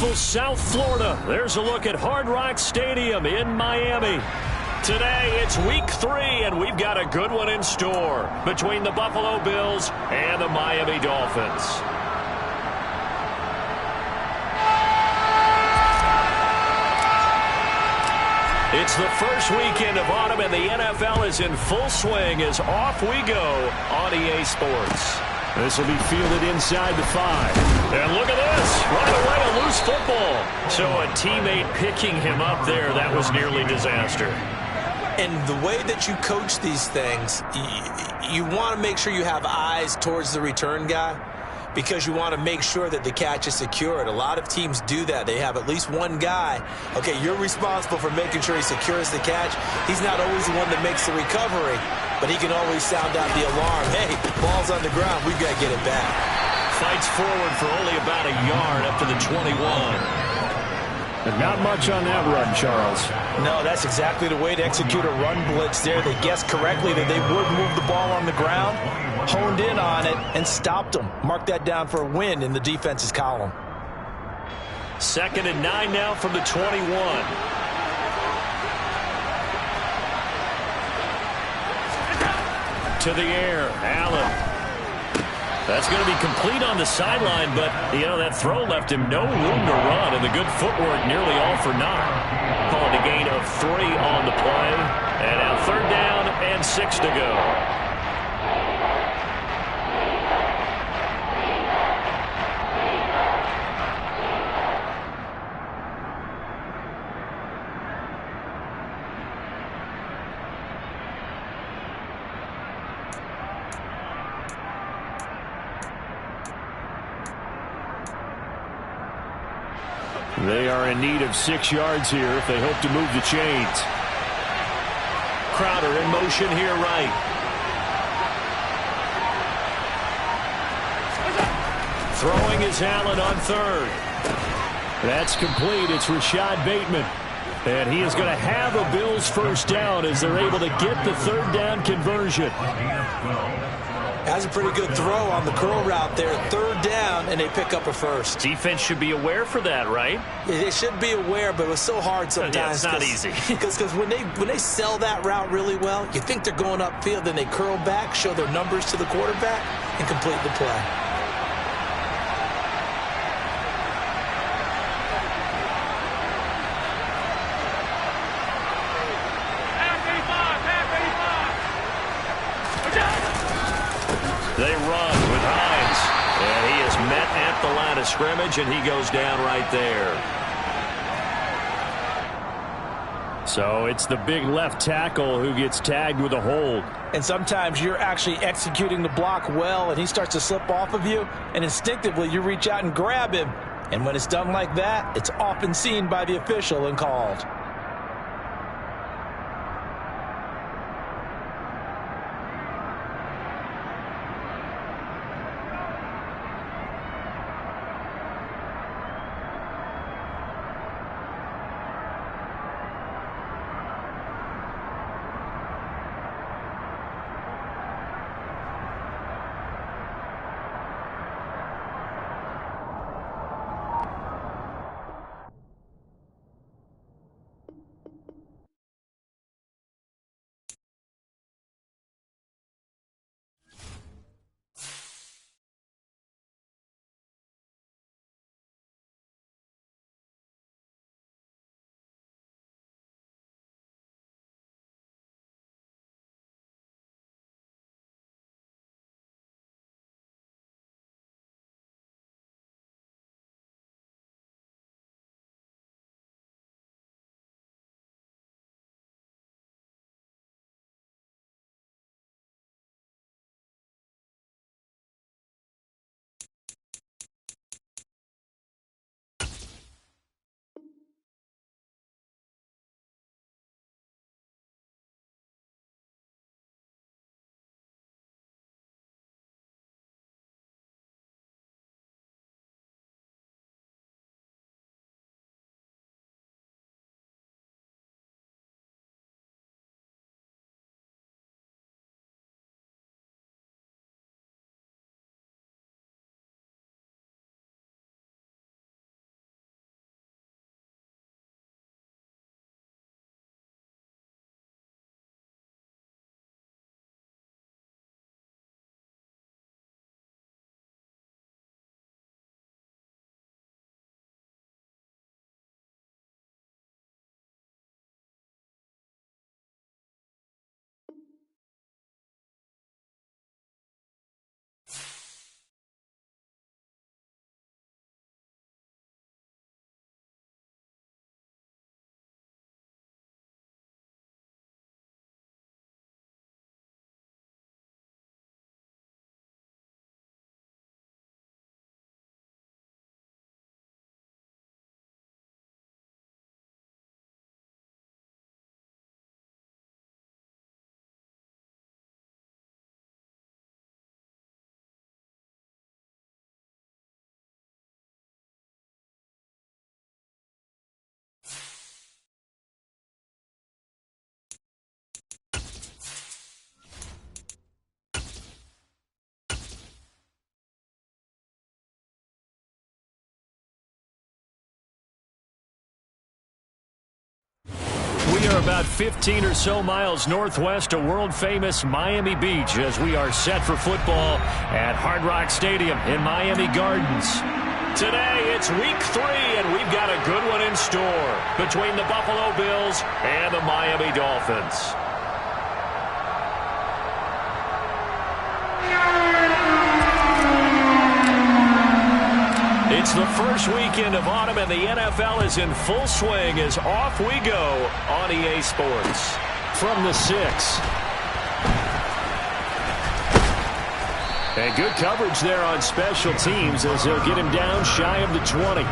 beautiful South Florida. There's a look at Hard Rock Stadium in Miami. Today, it's week 3, and we've got a good one in store between the Buffalo Bills and the Miami Dolphins. It's the first weekend of autumn, and the NFL is in full swing as off we go on EA Sports. This will be fielded inside the 5. And look at this. Right away, a loose football. So a teammate picking him up there, that was nearly disaster. And the way that you coach these things, you want to make sure you have eyes towards the return guy because you want to make sure that the catch is secured. A lot of teams do that. They have at least one guy. Okay, you're responsible for making sure he secures the catch. He's not always the one that makes the recovery, but he can always sound out the alarm. Hey, ball's on the ground. We've got to get it back. Fights forward for only about a yard up to the 21. But not much on that run, Charles. No, that's exactly the way to execute a run blitz there. They guessed correctly that they would move the ball on the ground, honed in on it, and stopped them. Mark that down for a win in the defense's column. 2nd and 9 now from the 21. To the air, Allen. That's going to be complete on the sideline, but, that throw left him no room to run, and the good footwork nearly all for naught. Calling a gain of 3 on the play, and now 3rd down and 6 to go. They are in need of 6 yards here if they hope to move the chains. Crowder in motion here right. Throwing is Allen on 3rd. That's complete. It's Rashad Bateman. And he is going to have a Bills first down as they're able to get the 3rd down conversion. That's a pretty good throw on the curl route there. 3rd down, and they pick up a first. Defense should be aware for that, right? They should be aware, but it was so hard sometimes. Yeah, it's not easy. Because when they sell that route really well, you think they're going upfield, then they curl back, show their numbers to the quarterback, and complete the play. They run with Hines, and he is met at the line of scrimmage, and he goes down right there. So it's the big left tackle who gets tagged with a hold. And sometimes you're actually executing the block well, and he starts to slip off of you, and instinctively you reach out and grab him. And when it's done like that, it's often seen by the official and called. are about 15 or so miles northwest of world-famous Miami Beach as we are set for football at Hard Rock Stadium in Miami Gardens. Today, it's week 3, and we've got a good one in store between the Buffalo Bills and the Miami Dolphins. It's the first weekend of autumn, and the NFL is in full swing as off we go on EA Sports. From the 6. And good coverage there on special teams as they'll get him down shy of the 20.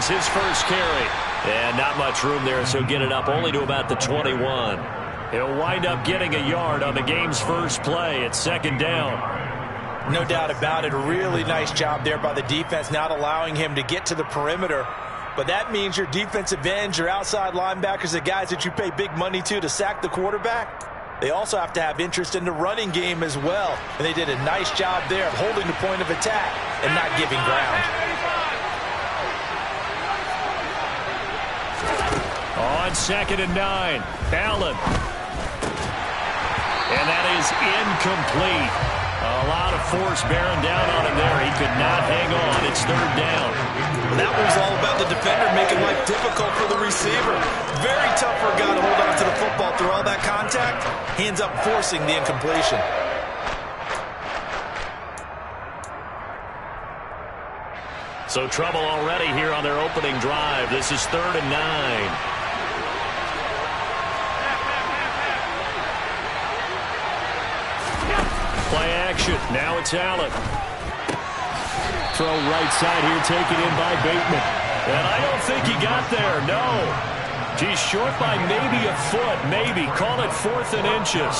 His first carry. And not much room there, so get it up only to about the 21. He'll wind up getting a yard on the game's first play at 2nd down. No doubt about it. A really nice job there by the defense, not allowing him to get to the perimeter. But that means your defensive ends, your outside linebackers, the guys that you pay big money to sack the quarterback, they also have to have interest in the running game as well. And they did a nice job there of holding the point of attack and not giving ground. On 2nd and 9, Allen. And that is incomplete. A lot of force bearing down on him there. He could not hang on. It's 3rd down. That was all about the defender making life difficult for the receiver. Very tough for a guy to hold on to the football through all that contact. He ends up forcing the incompletion. So trouble already here on their opening drive. This is 3rd and 9. Play action. Now it's Allen. Throw right side here, taken in by Bateman. And I don't think he got there, no. He's short by maybe a foot, maybe. Call it 4th and inches.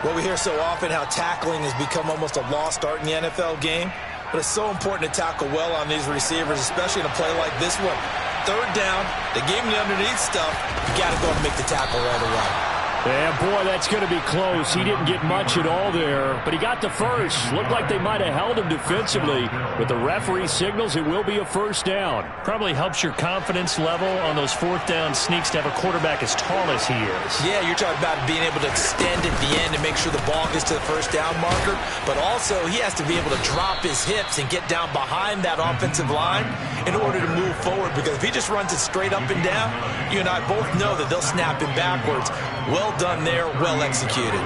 Well, we hear so often how tackling has become almost a lost art in the NFL game. But it's so important to tackle well on these receivers, especially in a play like this one. 3rd down, they gave him the underneath stuff. You got to go and make the tackle right away. Yeah, boy, that's going to be close. He didn't get much at all there, but he got the first. Looked like they might have held him defensively. With the referee signals, it will be a 1st down. Probably helps your confidence level on those 4th down sneaks to have a quarterback as tall as he is. Yeah, you're talking about being able to extend at the end and make sure the ball gets to the 1st down marker, but also he has to be able to drop his hips and get down behind that offensive line in order to move forward, because if he just runs it straight up and down, you and I both know that they'll snap him backwards. Well done there, well executed.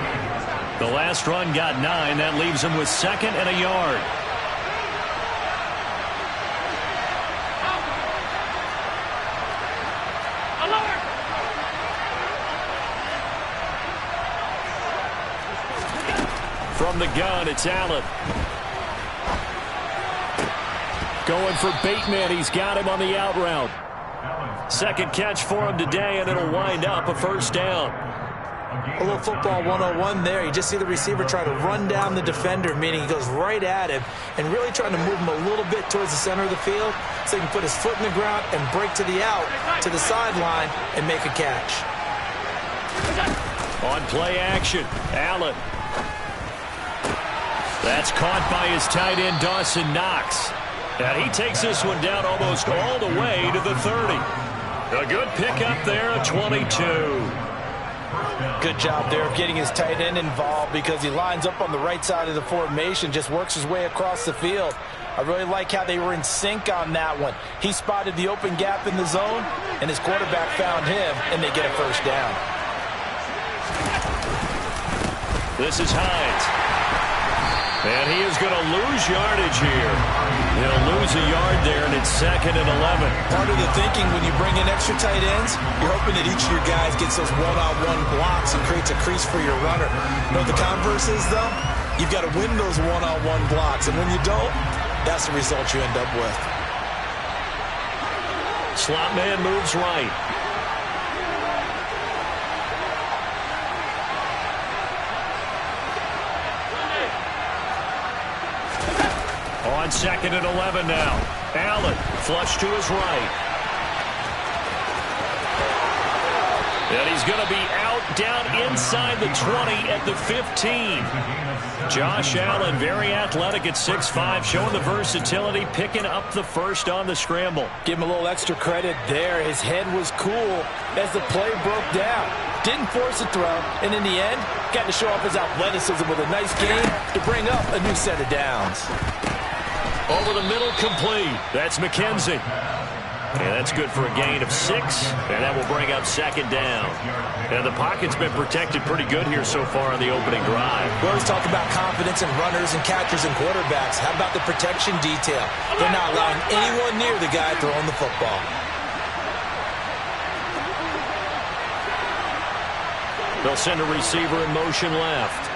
The last run got 9. That leaves him with 2nd and a yard. From the gun, it's Allen. Going for Bateman. He's got him on the out route. 2nd catch for him today, and it'll wind up a 1st down. A little football 101 there. You just see the receiver try to run down the defender, meaning he goes right at him and really trying to move him a little bit towards the center of the field so he can put his foot in the ground and break to the out, to the sideline, and make a catch. On play action, Allen. That's caught by his tight end, Dawson Knox. And he takes this one down almost all the way to the 30. A good pickup there at 22. Good job there of getting his tight end involved, because he lines up on the right side of the formation, just works his way across the field. I really like how they were in sync on that one. He spotted the open gap in the zone, and his quarterback found him, and they get a 1st down. This is Hines. And he is going to lose yardage here. He'll lose a yard there, and it's 2nd and 11. Part of the thinking when you bring in extra tight ends, you're hoping that each of your guys gets those one-on-one blocks and creates a crease for your runner. You know what the converse is, though? You've got to win those one-on-one blocks, and when you don't, that's the result you end up with. Slot man moves right. on 2nd and 11 now. Allen, flush to his right. And he's going to be out down inside the 20 at the 15. Josh Allen, very athletic at 6'5", showing the versatility, picking up the first on the scramble. Give him a little extra credit there. His head was cool as the play broke down. Didn't force a throw, and in the end, got to show off his athleticism with a nice gain to bring up a new set of downs. Over the middle, complete. That's McKenzie. And that's good for a gain of 6, and that will bring up 2nd down. And the pocket's been protected pretty good here so far on the opening drive. We always talk about confidence in runners and catchers and quarterbacks. How about the protection detail? They're not allowing anyone near the guy throwing the football. They'll send a receiver in motion left.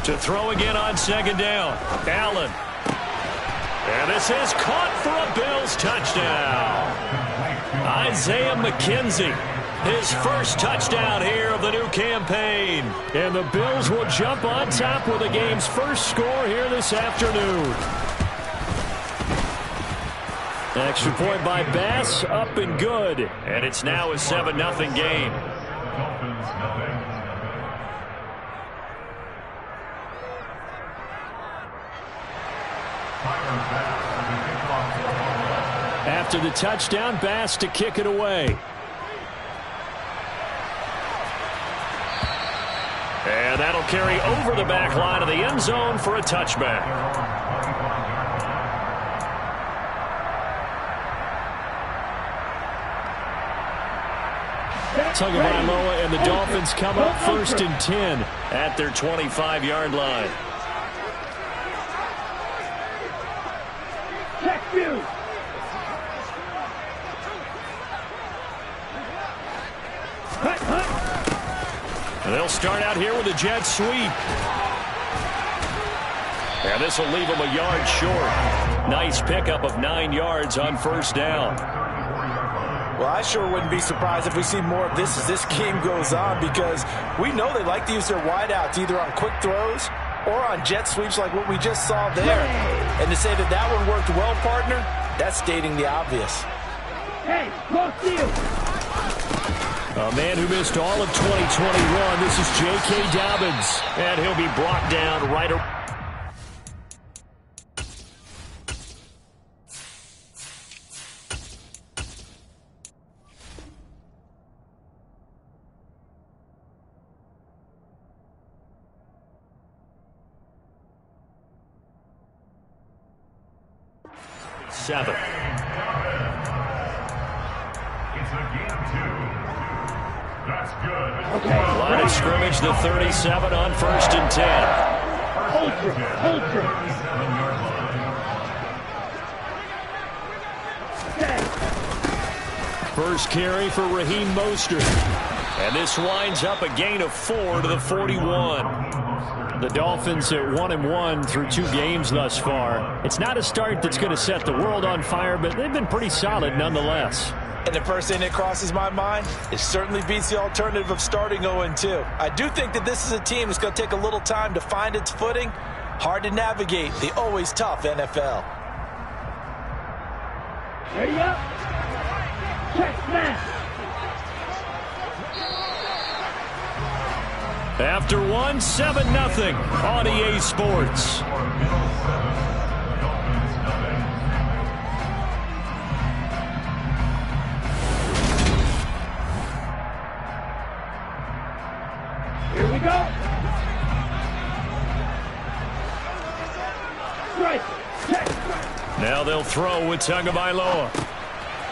To throw again on 2nd down. Allen. And this is caught for a Bills touchdown. Isaiah McKenzie, his first touchdown here of the new campaign. And the Bills will jump on top with the game's first score here this afternoon. Extra point by Bass, up and good. And it's now a 7-0 game. After the touchdown, Bass to kick it away. And that'll carry over the back line of the end zone for a touchback. Tagovailoa and the Dolphins come up 1st and 10 at their 25-yard line. They'll start out here with a jet sweep. And this will leave them a yard short. Nice pickup of 9 yards on 1st down. Well, I sure wouldn't be surprised if we see more of this as this game goes on, because we know they like to use their wideouts either on quick throws or on jet sweeps like what we just saw there. And to say that that one worked well, partner, that's stating the obvious. Hey, go steal! A man who missed all of 2021. This is J.K. Dobbins. And he'll be brought down right around. Seven. It's a game 2. That's good. Line of scrimmage, the 37 on 1st and 10. First carry for Raheem Mostert. And this winds up a gain of 4 to the 41. The Dolphins at 1-1 through 2 games thus far. It's not a start that's going to set the world on fire, but they've been pretty solid nonetheless. And the first thing that crosses my mind, it certainly beats the alternative of starting 0-2. I do think that this is a team that's going to take a little time to find its footing. Hard to navigate the always tough NFL. Ready up. Check snap. After 7-0 on EA Sports. Here we go. Strike. Check. Now they'll throw with Tagovailoa.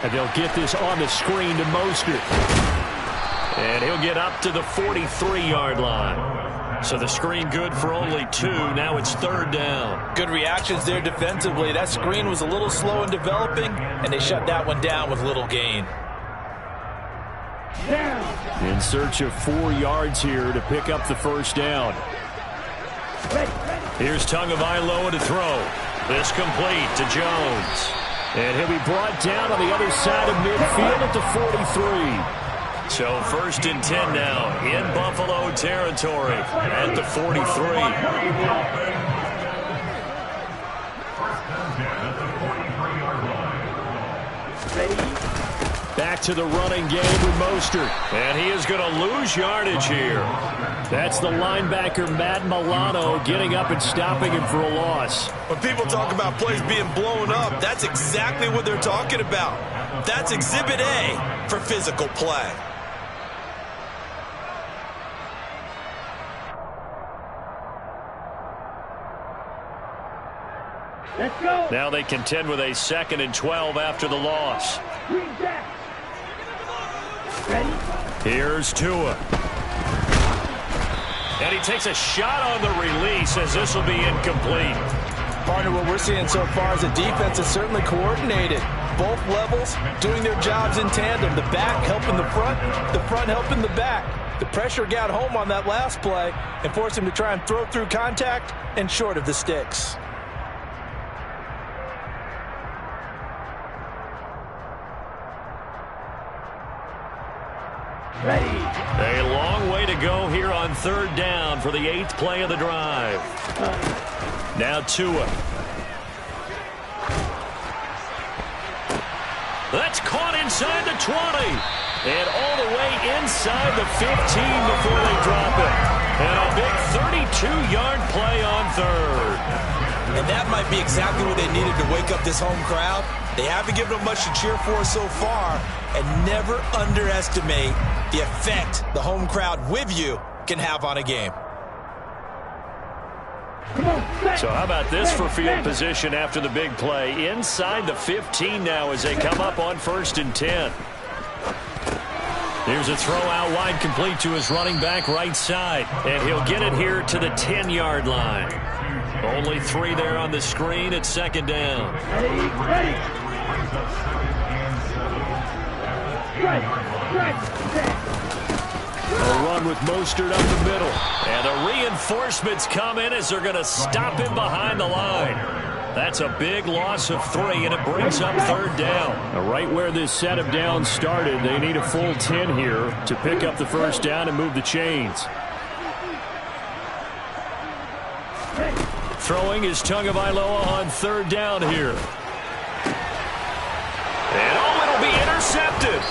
And they'll get this on the screen to Mostert. And he'll get up to the 43-yard line. So the screen good for only 2. Now it's 3rd down. Good reactions there defensively. That screen was a little slow in developing, and they shut that one down with little gain. In search of 4 yards here to pick up the 1st down. Here's Tagovailoa to throw. This complete to Jones. And he'll be brought down on the other side of midfield at the 43. So 1st and 10 now in Buffalo territory at the 43. Back to the running game with Mostert. And he is going to lose yardage here. That's the linebacker, Matt Milano, getting up and stopping him for a loss. When people talk about plays being blown up, that's exactly what they're talking about. That's Exhibit A for physical play. Let's go. Now they contend with a 2nd and 12 after the loss. Here's Tua. And he takes a shot on the release as this will be incomplete. Partner, what we're seeing so far is the defense is certainly coordinated. Both levels doing their jobs in tandem. The back helping the front helping the back. The pressure got home on that last play and forced him to try and throw through contact and short of the sticks. Ready. A long way to go here on 3rd down for the 8th play of the drive. Now Tua. That's caught inside the 20. And all the way inside the 15 before they drop it. And a big 32-yard play on 3rd. And that might be exactly what they needed to wake up this home crowd. They haven't given them much to cheer for so far. And never underestimate the effect the home crowd with you can have on a game. So how about this for field position after the big play? Inside the 15 now as they come up on 1st and 10. Here's a throw out wide, complete to his running back right side. And he'll get it here to the 10-yard line. Only 3 there on the screen at 2nd down. A run with Mostert up the middle. And the reinforcements come in as they're going to stop him behind the line. That's a big loss of 3, and it brings up 3rd down. Right where this set of downs started, they need a full 10 here to pick up the 1st down and move the chains. Throwing is Tagovailoa on 3rd down here. And it'll be intercepted.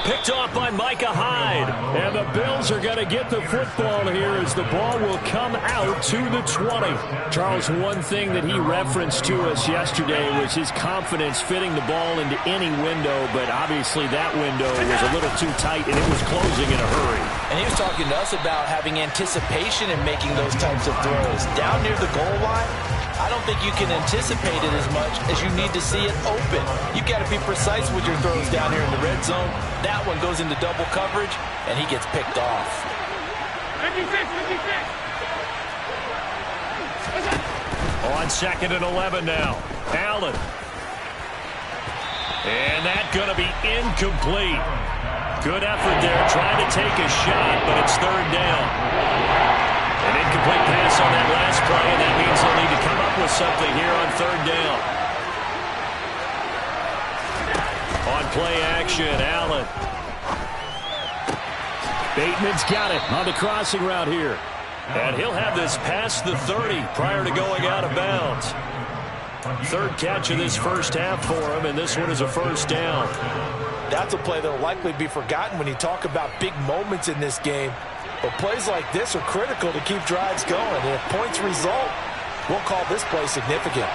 Picked off by Micah Hyde. And the Bills are going to get the football here as the ball will come out to the 20. Charles, one thing that he referenced to us yesterday was his confidence fitting the ball into any window, but obviously that window was a little too tight and it was closing in a hurry. And he was talking to us about having anticipation in making those types of throws. Down near the goal line, I don't think you can anticipate it as much as you need to see it open. You've got to be precise with your throws down here in the red zone. That one goes into double coverage, and he gets picked off. 56. On 2nd and 11 now. Allen. And that's going to be incomplete. Good effort there, trying to take a shot, but it's 3rd down. An incomplete pass on that last play, and that means they'll need to come up with something here on 3rd down. On play action, Allen. Bateman's got it on the crossing route here. And he'll have this past the 30 prior to going out of bounds. 3rd catch of this 1st half for him, and this one is a 1st down. That's a play that will likely be forgotten when you talk about big moments in this game. But plays like this are critical to keep drives going. And if points result, we'll call this play significant.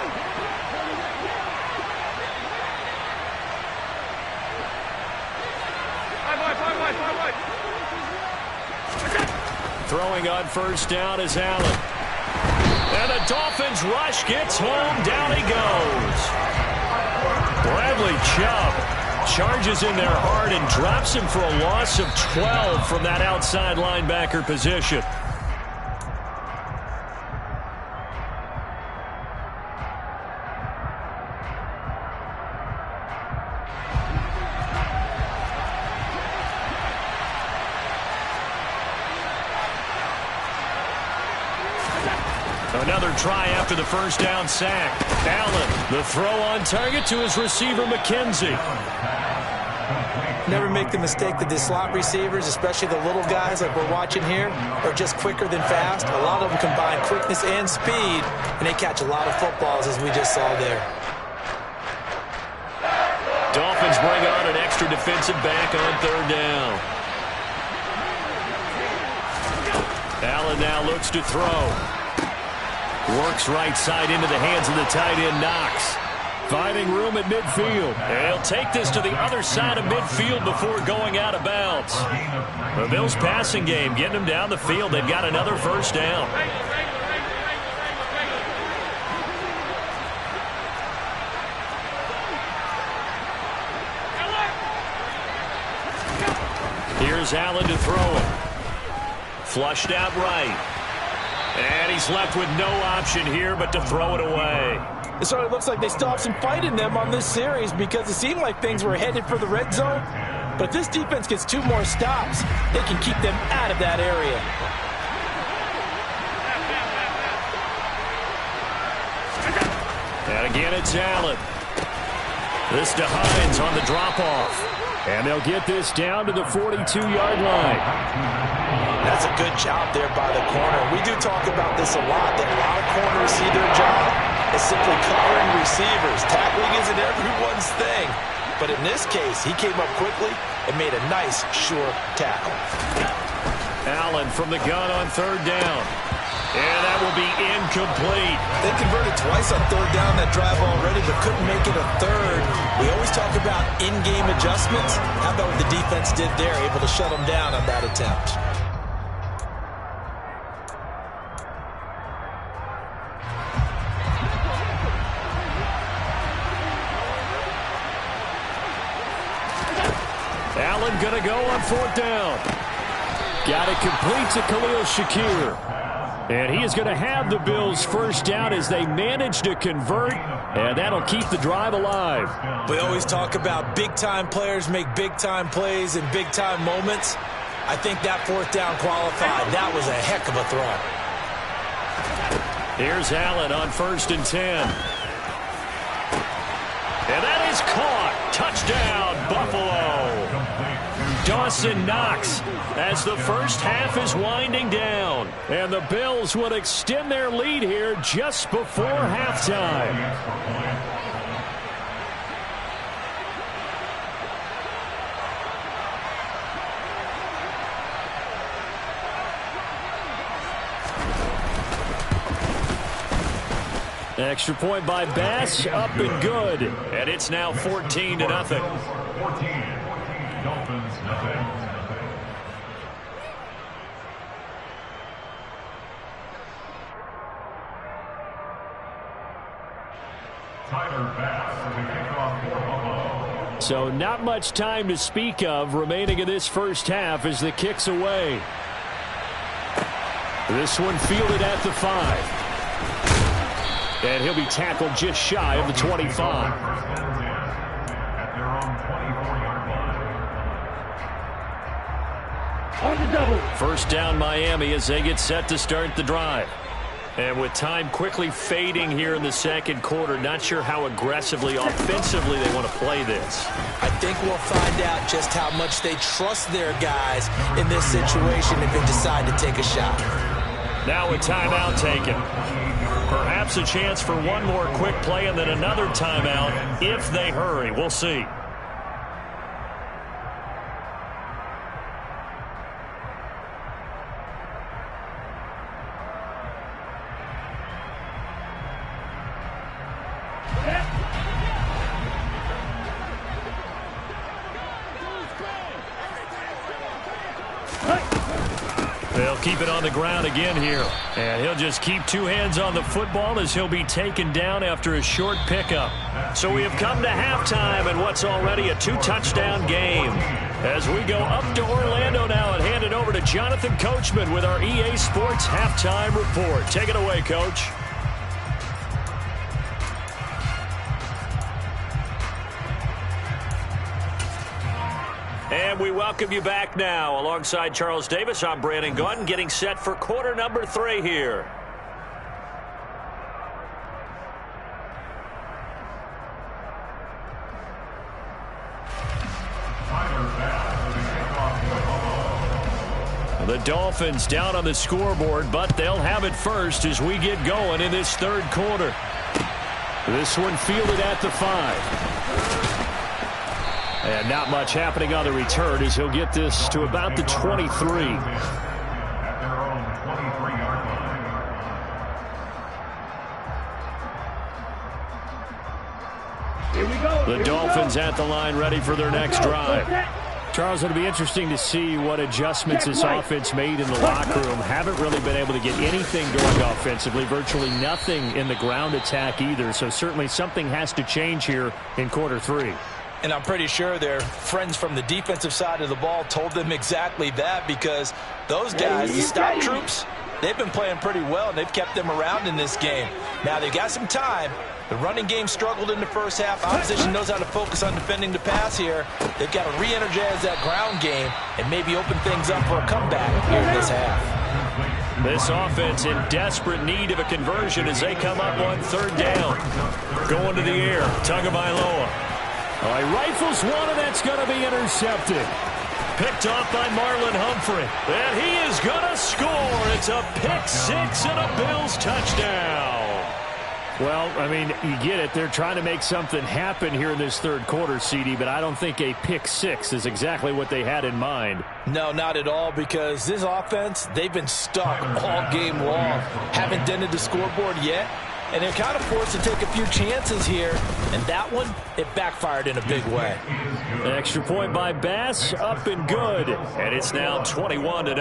Throwing on 1st down is Allen. And the Dolphins rush gets home. Down he goes. Bradley Chubb charges in there hard and drops him for a loss of 12 from that outside linebacker position. Another try after the 1st down sack. Allen, the throw on target to his receiver, McKenzie. Never make the mistake that the slot receivers, especially the little guys like we're watching here, are just quicker than fast. A lot of them combine quickness and speed, and they catch a lot of footballs, as we just saw there. Dolphins bring on an extra defensive back on third down. Allen now looks to throw. Works right side into the hands of the tight end, Knox. Finding room at midfield. And he'll take this to the other side of midfield before going out of bounds. The Bills' passing game getting them down the field. They've got another first down. Here's Allen to throw it. Flushed out right. And he's left with no option here but to throw it away. It certainly looks like they still have some fight in them on this series because it seemed like things were headed for the red zone. But if this defense gets 2 more stops, they can keep them out of that area. And again, it's Allen. This to Hines on the drop-off. And they'll get this down to the 42-yard line. That's a good job there by the corner. We do talk about this a lot, that a lot of corners see their job as simply covering receivers. Tackling isn't everyone's thing. But in this case, he came up quickly and made a nice, sure tackle. Allen from the gun on third down. And that will be incomplete. They converted twice on third down that drive already, but couldn't make it a third. We always talk about in-game adjustments. How about what the defense did there, able to shut them down on that attempt? Allen going to go on fourth down. Got it complete to Khalil Shakir. And he is going to have the Bills' first down as they manage to convert, and that'll keep the drive alive. We always talk about big-time players make big-time plays in big-time moments. I think that fourth down qualified. That was a heck of a throw. Here's Allen on 1st and 10. And that is caught. Touchdown, Buffalo. Dawson Knox as the first half is winding down. And the Bills would extend their lead here just before halftime. Extra point by Bass, up and good. And it's now 14-0. 14. Dolphins, nothing. Tyler Bass to kick off for Buffalo. So not much time to speak of remaining in this first half as the kick's away. This one fielded at the 5. And he'll be tackled just shy of the 25. At their own 24-yard line. On the double. First down Miami as they get set to start the drive. And with time quickly fading here in the second quarter, not sure how aggressively, offensively they want to play this. I think we'll find out just how much they trust their guys in this situation if they decide to take a shot. Now a timeout taken. Perhaps a chance for one more quick play and then another timeout if they hurry. We'll see. They'll keep it on the ground again here. And he'll just keep 2 hands on the football as he'll be taken down after a short pickup. So we have come to halftime in what's already a 2-touchdown game. As we go up to Orlando now and hand it over to Jonathan Coachman with our EA Sports Halftime Report. Take it away, Coach. And we welcome you back now. Alongside Charles Davis, I'm Brandon Gaudin, getting set for quarter number 3 here. Tyler Bass. The Dolphins down on the scoreboard, but they'll have it first as we get going in this third quarter. This one fielded at the 5. And not much happening on the return as he'll get this to about the 23. At their own 23-yard line. Here we go. The Dolphins at the line ready for their next drive. Charles, it'll be interesting to see what adjustments this offense made in the locker room. Haven't really been able to get anything going offensively, virtually nothing in the ground attack either. So certainly something has to change here in quarter 3. And I'm pretty sure their friends from the defensive side of the ball told them exactly that, because those guys, the stop troops, they've been playing pretty well, and they've kept them around in this game. Now, they've got some time. The running game struggled in the first half. Opposition knows how to focus on defending the pass here. They've got to re-energize that ground game and maybe open things up for a comeback here in this half. This offense in desperate need of a conversion as they come up on third down. Going to the air, Tagovailoa. All right, rifles one, and that's going to be intercepted. Picked off by Marlon Humphrey. And he is going to score. It's a pick-6 and a Bills touchdown. Well, I mean, you get it. They're trying to make something happen here in this third quarter, CD, but I don't think a pick-6 is exactly what they had in mind. No, not at all, because this offense, they've been stuck all game long. Haven't dented the scoreboard yet. And they're kind of forced to take a few chances here. And that one, it backfired in a big way. An extra point by Bass, up and good. And it's now 21-0.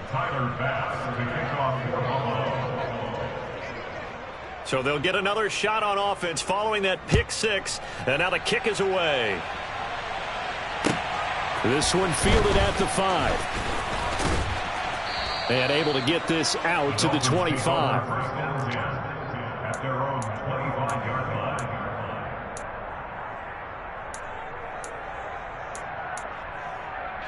Tyler Bass, the kickoff for Buffalo. So they'll get another shot on offense following that pick-6. And now the kick is away. This one fielded at the 5. And able to get this out to the 25. At their own 25-yard line.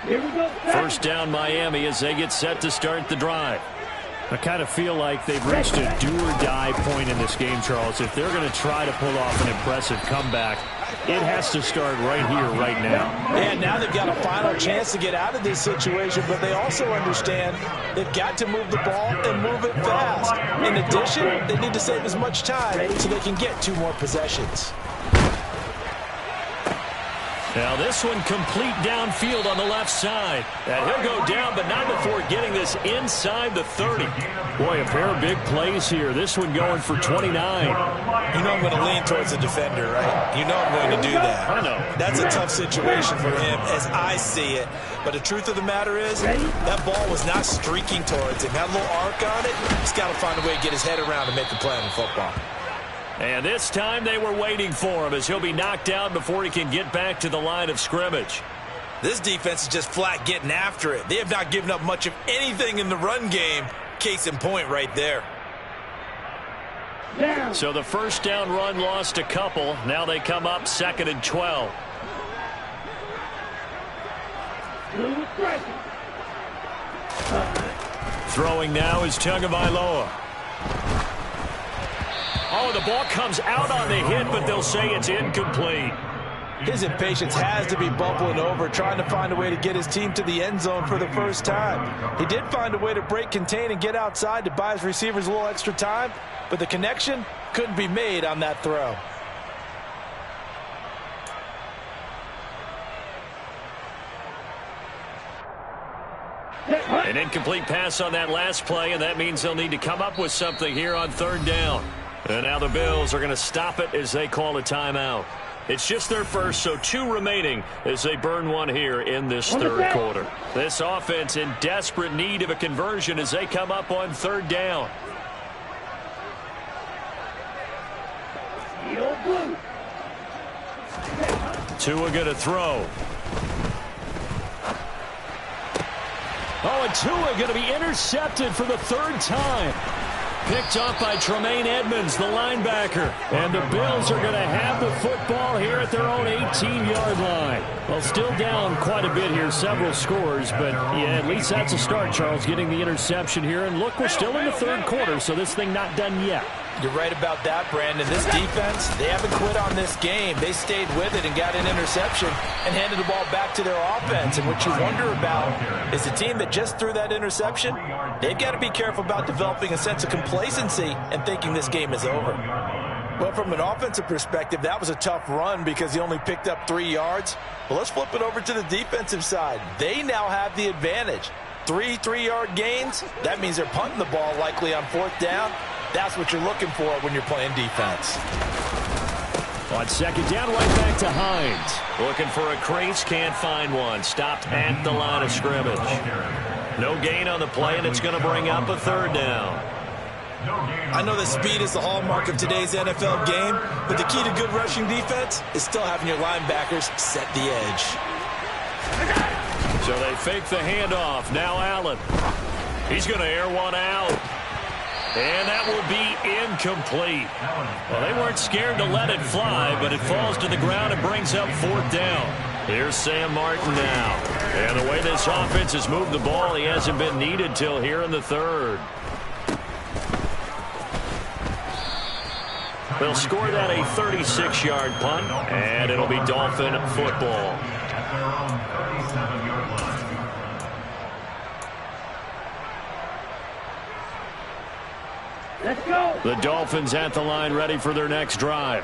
Here we go. First down Miami as they get set to start the drive. I kind of feel like they've reached a do-or-die point in this game, Charles. If they're going to try to pull off an impressive comeback, it has to start right here, right now. And now they've got a final chance to get out of this situation, but they also understand they've got to move the ball and move it fast. In addition, they need to save as much time so they can get 2 more possessions. Now this one complete downfield on the left side. And he'll go down, but not before getting this inside the 30. Boy, a pair of big plays here. This one going for 29. You know I'm going to lean towards the defender, right? You know I'm going to do that. I know. That's a tough situation for him as I see it. But the truth of the matter is, that ball was not streaking towards him. Had a little arc on it. He's got to find a way to get his head around and make the play on the football. And this time they were waiting for him as he'll be knocked down before he can get back to the line of scrimmage. This defense is just flat getting after it. They have not given up much of anything in the run game. Case in point right there. So the first down run lost a couple. Now they come up 2nd and 12. Throwing now is Tagovailoa. Oh, the ball comes out on the hit, but they'll say it's incomplete. His impatience has to be bubbling over, trying to find a way to get his team to the end zone for the first time. He did find a way to break contain and get outside to buy his receivers a little extra time, but the connection couldn't be made on that throw. An incomplete pass on that last play, and that means they'll need to come up with something here on third down. And now the Bills are going to stop it as they call a timeout. It's just their first, so 2 remaining as they burn one here in this third quarter. This offense in desperate need of a conversion as they come up on third down. Tua going to throw. Oh, and Tua going to be intercepted for the 3rd time. Picked off by Tremaine Edmonds, the linebacker. And the Bills are going to have the football here at their own 18-yard line. Well, still down quite a bit here, several scores. But, yeah, at least that's a start, Charles, getting the interception here. And look, we're still in the third quarter, so this thing not done yet. You're right about that, Brandon. This defense, they haven't quit on this game. They stayed with it and got an interception and handed the ball back to their offense. And what you wonder about is the team that just threw that interception, they've got to be careful about developing a sense of complacency and thinking this game is over. Well, from an offensive perspective, that was a tough run because he only picked up 3 yards. Well, let's flip it over to the defensive side. They now have the advantage. 3 3-yard gains, that means they're punting the ball likely on 4th down. That's what you're looking for when you're playing defense. On 2nd down, right back to Hines. Looking for a crease, can't find one. Stopped at the line of scrimmage. No gain on the play, and it's going to bring up a 3rd down. I know that speed is the hallmark of today's NFL game, but the key to good rushing defense is still having your linebackers set the edge. So they fake the handoff. Now Allen. He's going to air one out. And that will be incomplete. Well, they weren't scared to let it fly, but it falls to the ground and brings up 4th down. Here's Sam Martin now. And the way this offense has moved the ball, he hasn't been needed till here in the 3rd. They'll score that a 36-yard punt, and it'll be Dolphin football. Let's go. The Dolphins at the line, ready for their next drive.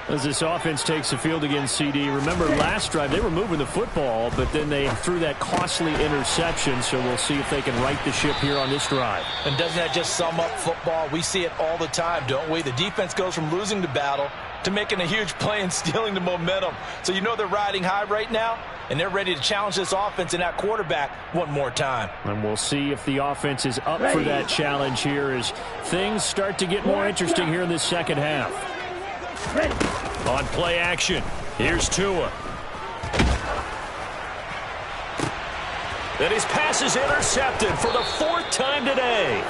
As this offense takes the field against CD, remember last drive they were moving the football, but then they threw that costly interception, so we'll see if they can right the ship here on this drive. And doesn't that just sum up football? We see it all the time, don't we? The defense goes from losing the battle to making a huge play and stealing the momentum. So you know they're riding high right now, and they're ready to challenge this offense and that quarterback one more time. And we'll see if the offense is up for that challenge here as things start to get more interesting here in this 2nd half. On play action, here's Tua. And his pass is intercepted for the 4th time today.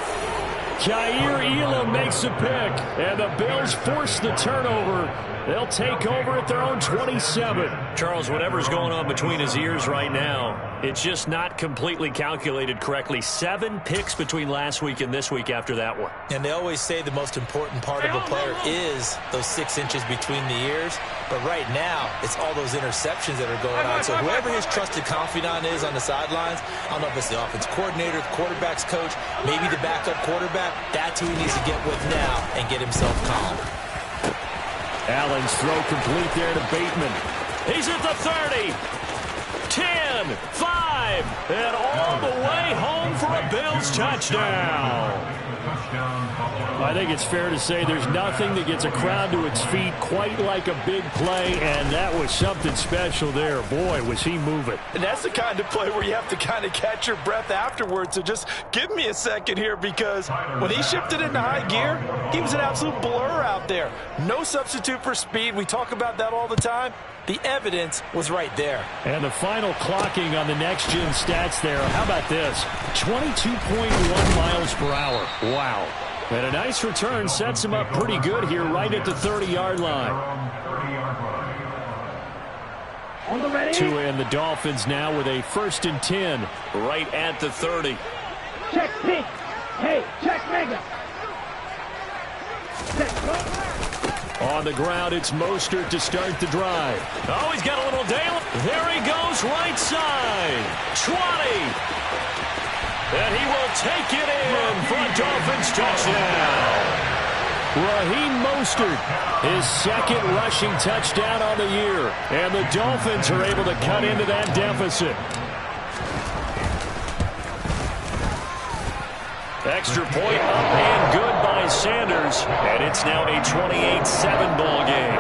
Jair Elam makes a pick, and the Bills force the turnover. They'll take over at their own 27. Charles, whatever's going on between his ears right now, it's just not completely calculated correctly. 7 picks between last week and this week after that one. And they always say the most important part of a player is those 6 inches between the ears. But right now, it's all those interceptions that are going on. So whoever his trusted confidant is on the sidelines, I don't know if it's the offense coordinator, the quarterback's coach, maybe the backup quarterback, that's who he needs to get with now and get himself calm. Allen's throw complete there to Bateman. He's at the 30. 10, 5, and all the way home for a Bills touchdown. I think it's fair to say there's nothing that gets a crowd to its feet quite like a big play, and that was something special there. Boy, was he moving. And that's the kind of play where you have to kind of catch your breath afterwards. So just give me a second here, because when he shifted into high gear, he was an absolute blur out there. No substitute for speed. We talk about that all the time. The evidence was right there. And the final clocking on the next-gen stats there. How about this? 22.1 miles per hour. Wow. And a nice return sets him up pretty good here right at the 30-yard line. Tua and the Dolphins now with a 1st and 10 right at the 30. Check pink. Hey, check mega. Let's go. On the ground, it's Mostert to start the drive. Oh, he's got a little Dale. There he goes, right side. 20. And he will take it in for a Dolphins touchdown. Raheem Mostert, his 2nd rushing touchdown on the year. And the Dolphins are able to cut into that deficit. Extra point up and good by Sanders. And it's now a 28-7 ball game.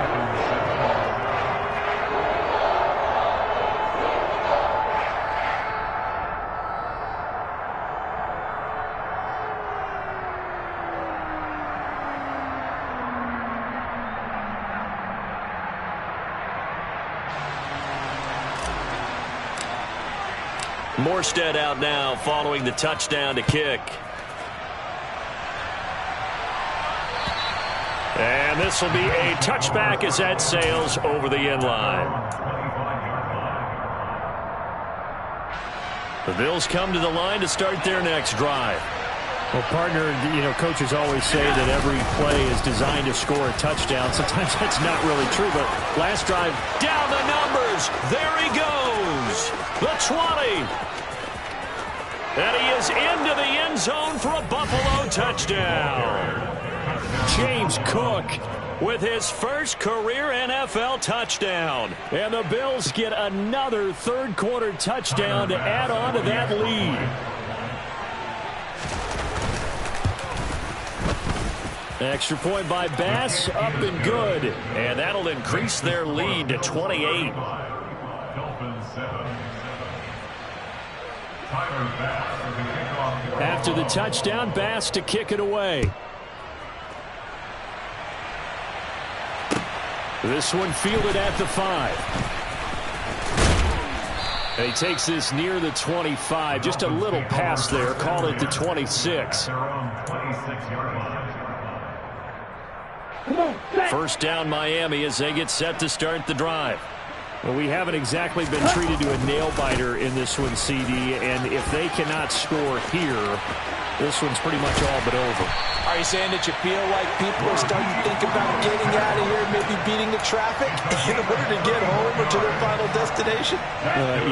Morstead out now following the touchdown to kick. And this will be a touchback as that sails over the end line. The Bills come to the line to start their next drive. Well, partner, coaches always say that every play is designed to score a touchdown. Sometimes that's not really true, but last drive, down the numbers. There he goes. The 20. And he is into the end zone for a Buffalo touchdown. James Cook with his first career NFL touchdown. And the Bills get another third-quarter touchdown to add on to that lead. Extra point by Bass, up and good. And that'll increase their lead to 28. After the touchdown, Bass to kick it away. This one fielded at the 5. And he takes this near the 25. Just a little pass there. Call it the 26. First down Miami as they get set to start the drive. Well, we haven't exactly been treated to a nail-biter in this one, CD, and if they cannot score here, this one's pretty much all but over. Are you saying that you feel like people are starting to think about getting out of here, maybe beating the traffic in order to get home or to their final destination?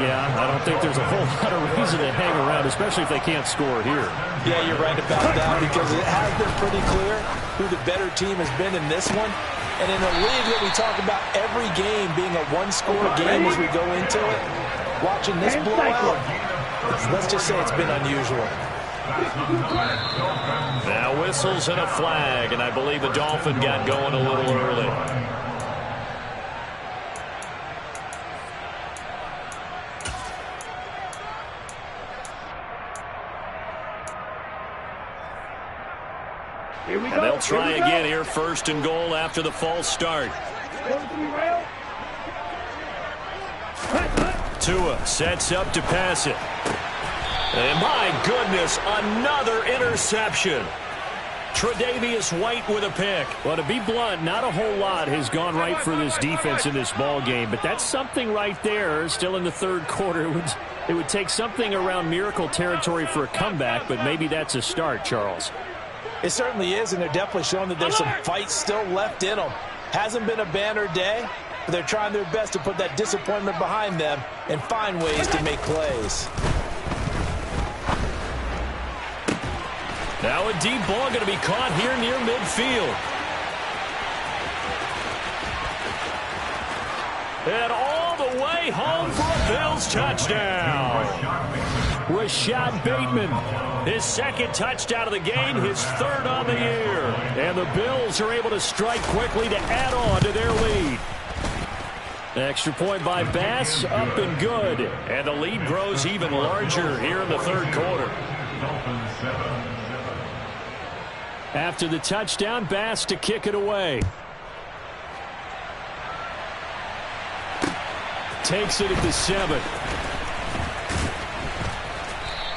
Yeah, I don't think there's a whole lot of reason to hang around, especially if they can't score here. Yeah, you're right about that, because it has been pretty clear who the better team has been in this one. And in a league that we talk about every game being a one-score game as we go into it, watching this blowout, let's just say it's been unusual. Now whistles and a flag, and I believe the Dolphin got going a little early. And they'll try again here, first and goal after the false start. Tua sets up to pass it. And my goodness, another interception. Tre'Davious White with a pick. Well, to be blunt, not a whole lot has gone right for this defense in this ball game, but that's something right there. Still in the third quarter. It would take something around miracle territory for a comeback, but maybe that's a start, Charles. It certainly is, and they're definitely showing that there's some fight still left in them. Hasn't been a banner day, but they're trying their best to put that disappointment behind them and find ways to make plays. Now a deep ball going to be caught here near midfield. And all the way home for a Bills touchdown. Rashad Bateman, his second touchdown of the game, his third on the year. And the Bills are able to strike quickly to add on to their lead. Extra point by Bass, up and good. And the lead grows even larger here in the third quarter. After the touchdown, Bass to kick it away. Takes it at the 7.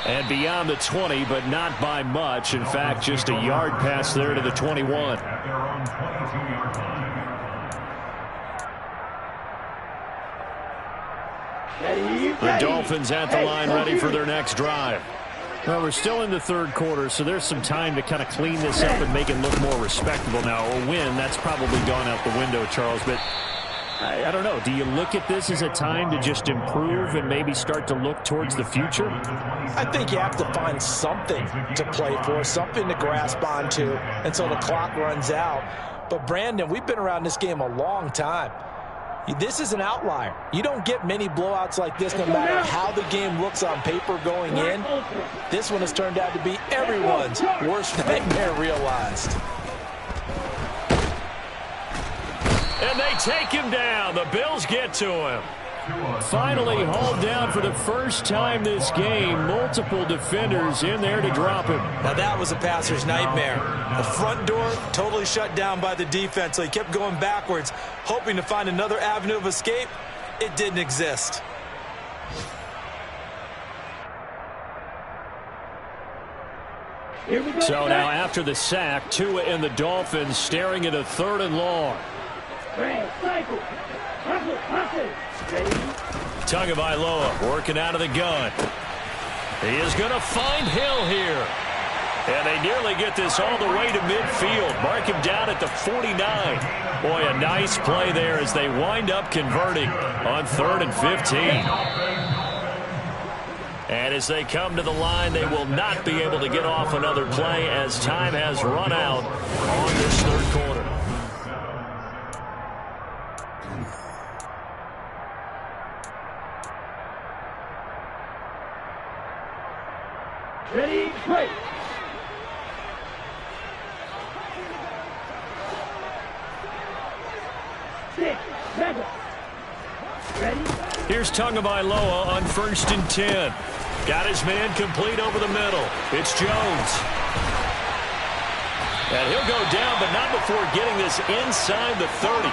And beyond the 20, but not by much. In fact, just a yard pass there to the 21. The Dolphins at the line, ready for their next drive. Well, we're still in the third quarter, so there's some time to kind of clean this up and make it look more respectable. Now, a win, that's probably gone out the window, Charles, but I don't know. Do you look at this as a time to just improve and maybe start to look towards the future? I think you have to find something to play for, something to grasp onto until the clock runs out. But, Brandon, we've been around this game a long time. This is an outlier. You don't get many blowouts like this no matter how the game looks on paper going in. This one has turned out to be everyone's worst nightmare realized. And they take him down. The Bills get to him. Finally hauled down for the first time this game. Multiple defenders in there to drop him. Now that was a passer's nightmare. The front door totally shut down by the defense, so he kept going backwards, hoping to find another avenue of escape. It didn't exist. So now after the sack, Tua and the Dolphins staring at a 3rd and long. Tagovailoa working out of the gun. He is going to find Hill here. And they nearly get this all the way to midfield. Mark him down at the 49. Boy, a nice play there as they wind up converting on 3rd and 15. And as they come to the line, they will not be able to get off another play as time has run out on this 3rd quarter. Ready, play. Here's Tagovailoa on 1st and 10. Got his man complete over the middle. It's Jones. And he'll go down, but not before getting this inside the 30.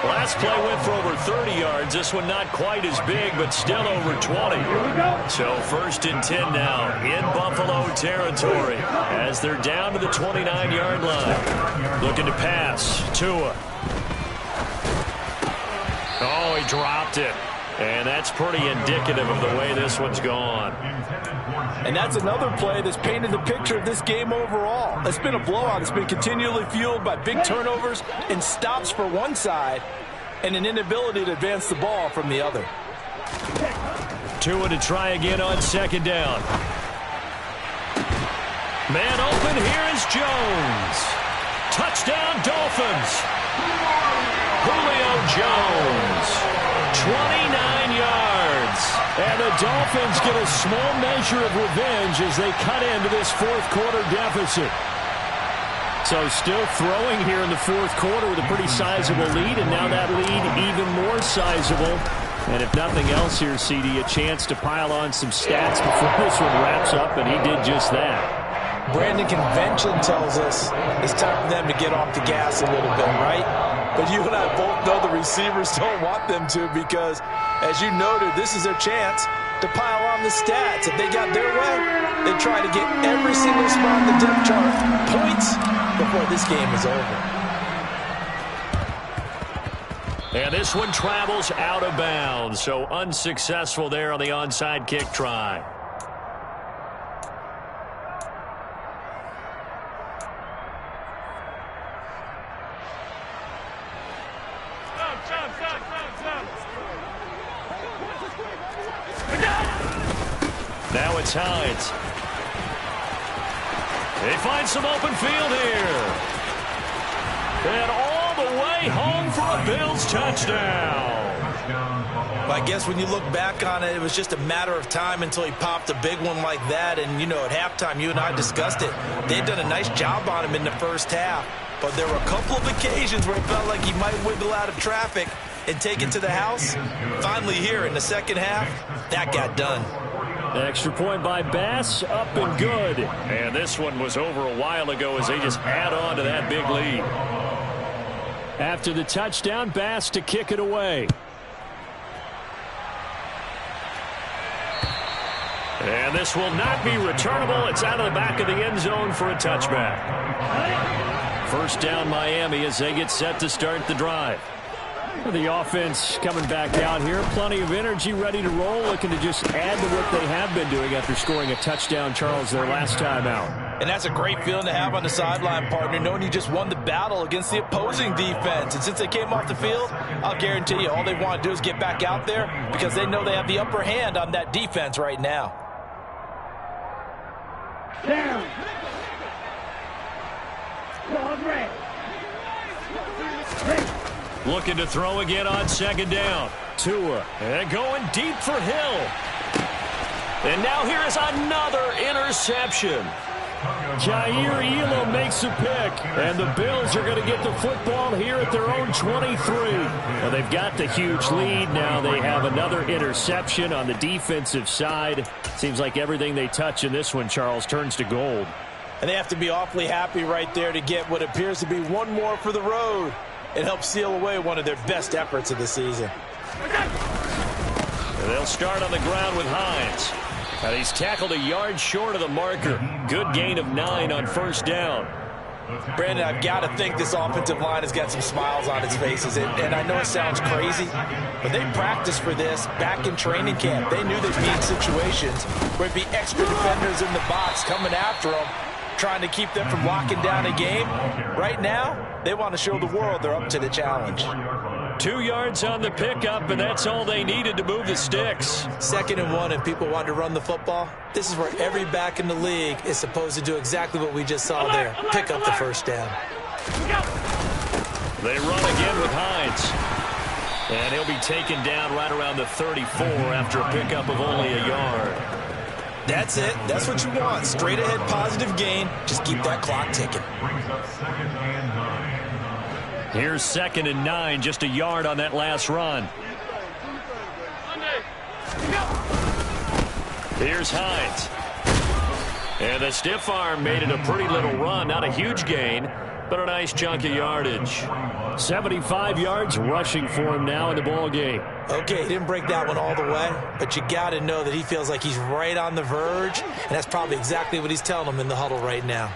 Last play went for over 30 yards. This one not quite as big, but still over 20. So 1st and 10 now in Buffalo territory as they're down to the 29-yard line. Looking to pass. Tua. Oh, he dropped it. And that's pretty indicative of the way this one's gone. And that's another play that's painted the picture of this game overall. It's been a blowout. It's been continually fueled by big turnovers and stops for one side and an inability to advance the ball from the other. Tua to try again on 2nd down. Man open, here is Jones. Touchdown, Dolphins. Julio Jones. 29 yards. And the Dolphins get a small measure of revenge as they cut into this 4th quarter deficit. So still throwing here in the 4th quarter with a pretty sizable lead, and now that lead even more sizable. And if nothing else here, CD, a chance to pile on some stats before this one wraps up, and he did just that. Brandon, convention tells us it's time for them to get off the gas a little bit, right? But you and I both know the receivers don't want them to because, as you noted, this is their chance to pile on the stats. If they got their way, they try to get every single spot in the depth chart points before this game is over. And this one travels out of bounds, so unsuccessful there on the onside kick try. Now it's Hines. They find some open field here. And all the way home for a Bills touchdown. Well, I guess when you look back on it, it was just a matter of time until he popped a big one like that. And, you know, at halftime, you and I discussed it. They'd done a nice job on him in the first half. But there were a couple of occasions where it felt like he might wiggle out of traffic and take it to the house. Finally here in the second half, that got done. Extra point by Bass, up and good. And this one was over a while ago as they just add on to that big lead. After the touchdown, Bass to kick it away. And this will not be returnable. It's out of the back of the end zone for a touchback. 1st down Miami as they get set to start the drive. The offense coming back out here. Plenty of energy, ready to roll, looking to just add to what they have been doing after scoring a touchdown, Charles, their last time out. And that's a great feeling to have on the sideline, partner, knowing you just won the battle against the opposing defense. And since they came off the field, I'll guarantee you all they want to do is get back out there because they know they have the upper hand on that defense right now. Down. Ball red. Looking to throw again on 2nd down. Tua. And going deep for Hill. And now here is another interception. Jair Elam makes a pick. And the Bills are going to get the football here at their own 23. Well, they've got the huge lead. Now they have another interception on the defensive side. Seems like everything they touch in this one, Charles, turns to gold. And they have to be awfully happy right there to get what appears to be one more for the road. It helps seal away one of their best efforts of the season. They'll start on the ground with Hines. And he's tackled a yard short of the marker. Good gain of 9 on 1st down. Brandon, I've got to think this offensive line has got some smiles on its faces. And I know it sounds crazy, but they practiced for this back in training camp. They knew they'd be in situations where it'd be extra defenders in the box coming after them. trying to keep them from locking down a game. Right now, they want to show the world they're up to the challenge. 2 yards on the pickup, and that's all they needed to move the sticks. 2nd and 1, and people want to run the football. This is where every back in the league is supposed to do exactly what we just saw there. Pick up the first down. They run again with Hines. And he'll be taken down right around the 34 after a pickup of only a yard. That's it. That's what you want. Straight ahead positive gain. Just keep that clock ticking. Here's 2nd and 9, just a yard on that last run. Here's Hines. And the stiff arm made it a pretty little run. Not a huge gain, but a nice chunk of yardage. 75 yards rushing for him now in the ball game. Okay, he didn't break that one all the way, but you got to know that he feels like he's right on the verge, and that's probably exactly what he's telling them in the huddle right now.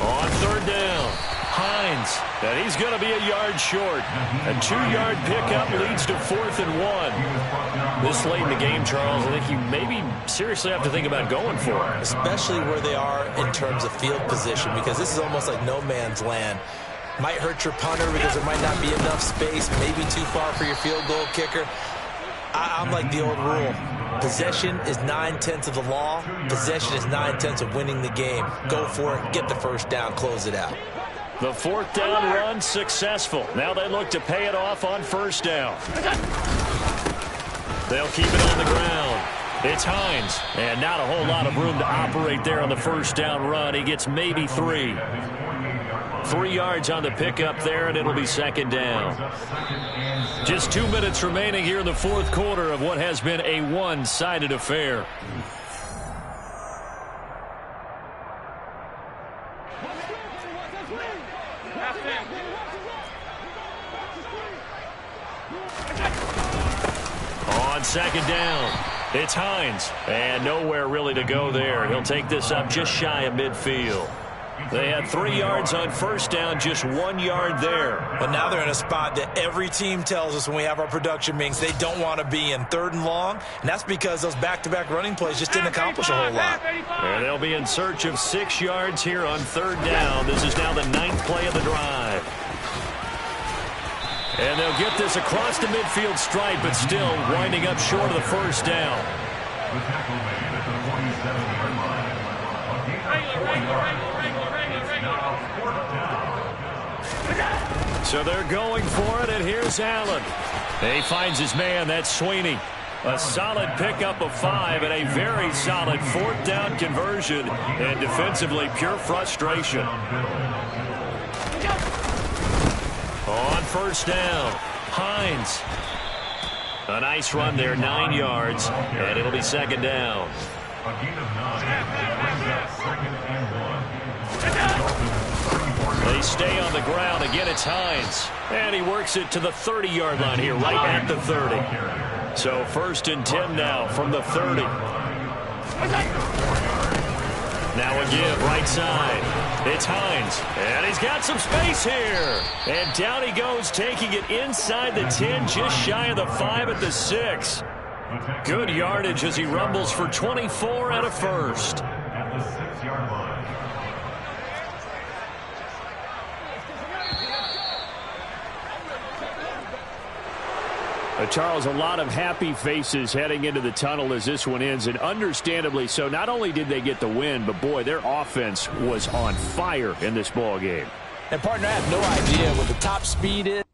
On 3rd down, Hines, and he's going to be a yard short. A 2-yard pickup leads to 4th and 1. This late in the game, Charles, I think you maybe seriously have to think about going for it. Especially where they are in terms of field position, because this is almost like no man's land. Might hurt your punter because there might not be enough space, maybe too far for your field goal kicker. I'm like the old rule. Possession is 9/10 of the law. Possession is 9/10 of winning the game. Go for it, get the first down, close it out. The 4th down run successful. Now they look to pay it off on 1st down. They'll keep it on the ground. It's Hines, and not a whole lot of room to operate there on the 1st down run. He gets maybe 3. 3 yards on the pickup there, and it'll be 2nd down. Just 2 minutes remaining here in the 4th quarter of what has been a one-sided affair. On 2nd down, it's Hines, and nowhere really to go there. He'll take this up just shy of midfield. They had 3 yards on 1st down, just 1 yard there. But now they're in a spot that every team tells us when we have our production meetings they don't want to be in, 3rd and long, and that's because those back-to-back running plays just didn't accomplish a whole lot. And they'll be in search of 6 yards here on 3rd down. This is now the 9th play of the drive. And they'll get this across the midfield stripe, but still winding up short of the 1st down. The tackle made at the 47-yard line. A gain of 4 yards. It's now 4th down. So they're going for it, and here's Allen. He finds his man, that's Sweeney. A solid pickup of 5 and a very solid 4th down conversion, and defensively pure frustration. On 1st down, Hines. A nice run there, 9 yards, and it'll be 2nd down. A gain of 9. Brings up 2nd and 1. They stay on the ground. Again, it's Hines. And he works it to the 30-yard line here, right at the 30. So 1st and 10 now from the 30. Now a give, right side. It's Hines, and he's got some space here. And down he goes, taking it inside the 10, just shy of the 5 at the 6. Good yardage as he rumbles for 24 and a first. At the 6-yard line. Charles, a lot of happy faces heading into the tunnel as this one ends, and understandably so. Not only did they get the win, but boy, their offense was on fire in this ball game. And partner, I have no idea what the top speed is.